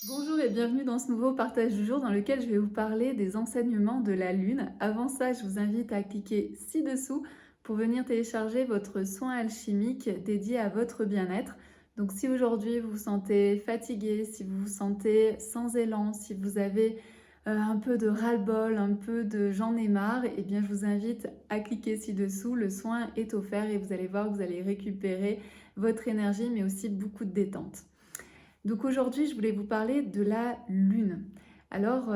Bonjour et bienvenue dans ce nouveau partage du jour dans lequel je vais vous parler des enseignements de la Lune. Avant ça, je vous invite à cliquer ci-dessous pour venir télécharger votre soin alchimique dédié à votre bien-être. Donc si aujourd'hui vous vous sentez fatigué, si vous vous sentez sans élan, si vous avez un peu de ras-le-bol, un peu de j'en ai marre, eh bien je vous invite à cliquer ci-dessous. Le soin est offert et vous allez voir que vous allez récupérer votre énergie mais aussi beaucoup de détente. Donc aujourd'hui, je voulais vous parler de la Lune. Alors,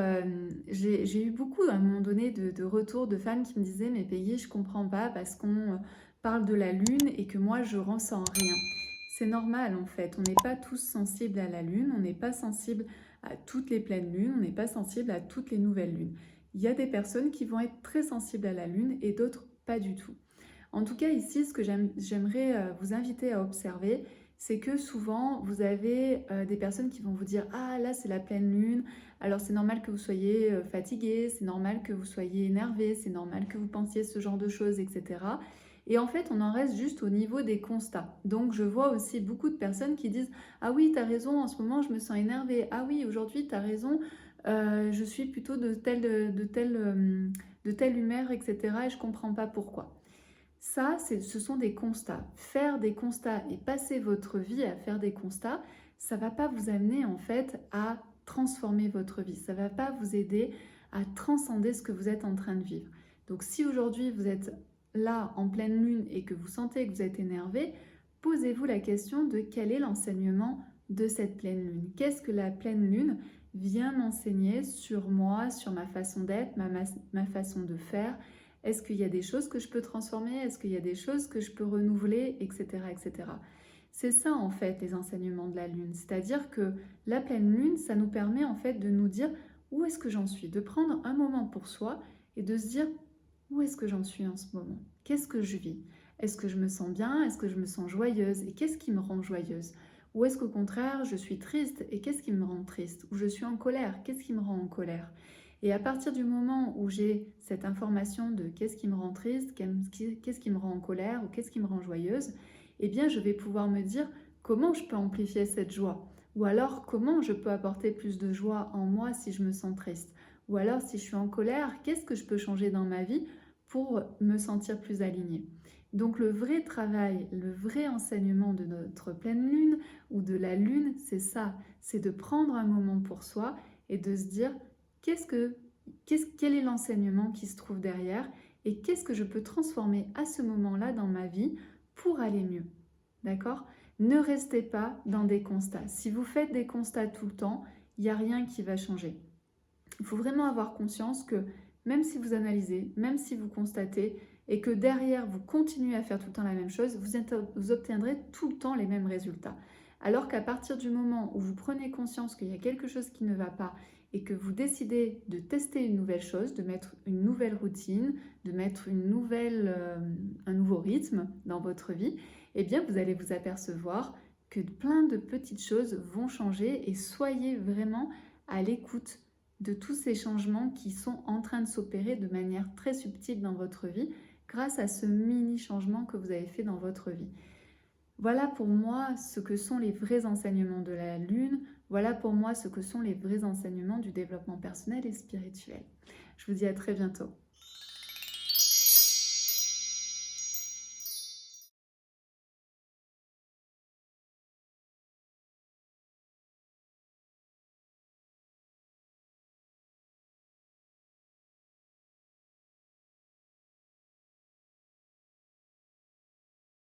j'ai eu beaucoup à un moment donné de retours de femmes qui me disaient «Mais Peggy, je comprends pas parce qu'on parle de la Lune et que moi je ressens rien». C'est normal en fait, on n'est pas tous sensibles à la Lune, on n'est pas sensible à toutes les pleines lunes, on n'est pas sensible à toutes les nouvelles lunes. Il y a des personnes qui vont être très sensibles à la Lune et d'autres pas du tout. En tout cas, ici, ce que j'aimerais vous inviter à observer, c'est que souvent, vous avez des personnes qui vont vous dire «Ah, là, c'est la pleine lune, alors c'est normal que vous soyez fatigué, c'est normal que vous soyez énervé, c'est normal que vous pensiez ce genre de choses, etc.» Et en fait, on en reste juste au niveau des constats. Donc, je vois aussi beaucoup de personnes qui disent «Ah oui, t'as raison, en ce moment, je me sens énervée. Ah oui, aujourd'hui, t'as raison, je suis plutôt de telle humeur, etc. et je comprends pas pourquoi.» Ça, ce sont des constats. Faire des constats et passer votre vie à faire des constats, ça ne va pas vous amener en fait à transformer votre vie. Ça ne va pas vous aider à transcender ce que vous êtes en train de vivre. Donc si aujourd'hui vous êtes là en pleine lune et que vous sentez que vous êtes énervé, posez-vous la question de quel est l'enseignement de cette pleine lune. Qu'est-ce que la pleine lune vient m'enseigner sur moi, sur ma façon d'être, ma façon de faire? Est-ce qu'il y a des choses que je peux transformer? Est-ce qu'il y a des choses que je peux renouveler? Etc. etc. C'est ça en fait les enseignements de la Lune. C'est-à-dire que la pleine Lune, ça nous permet en fait de nous dire où est-ce que j'en suis? De prendre un moment pour soi et de se dire où est-ce que j'en suis en ce moment? Qu'est-ce que je vis? Est-ce que je me sens bien? Est-ce que je me sens joyeuse? Et qu'est-ce qui me rend joyeuse? Ou est-ce qu'au contraire, je suis triste et qu'est-ce qui me rend triste? Ou je suis en colère, qu'est-ce qui me rend en colère? Et à partir du moment où j'ai cette information de qu'est-ce qui me rend triste, qu'est-ce qui me rend en colère ou qu'est-ce qui me rend joyeuse, eh bien je vais pouvoir me dire comment je peux amplifier cette joie. Ou alors comment je peux apporter plus de joie en moi si je me sens triste. Ou alors si je suis en colère, qu'est-ce que je peux changer dans ma vie pour me sentir plus alignée. Donc le vrai travail, le vrai enseignement de notre pleine lune ou de la lune, c'est ça, c'est de prendre un moment pour soi et de se dire quel est l'enseignement qui se trouve derrière et qu'est-ce que je peux transformer à ce moment-là dans ma vie pour aller mieux. D'accord? Ne restez pas dans des constats. Si vous faites des constats tout le temps, il n'y a rien qui va changer. Il faut vraiment avoir conscience que même si vous analysez, même si vous constatez et que derrière vous continuez à faire tout le temps la même chose, vous obtiendrez tout le temps les mêmes résultats. Alors qu'à partir du moment où vous prenez conscience qu'il y a quelque chose qui ne va pas et que vous décidez de tester une nouvelle chose, de mettre une nouvelle routine, de mettre un nouveau rythme dans votre vie, eh bien vous allez vous apercevoir que plein de petites choses vont changer et soyez vraiment à l'écoute de tous ces changements qui sont en train de s'opérer de manière très subtile dans votre vie grâce à ce mini changement que vous avez fait dans votre vie. Voilà pour moi ce que sont les vrais enseignements de la Lune, voilà pour moi ce que sont les vrais enseignements du développement personnel et spirituel. Je vous dis à très bientôt.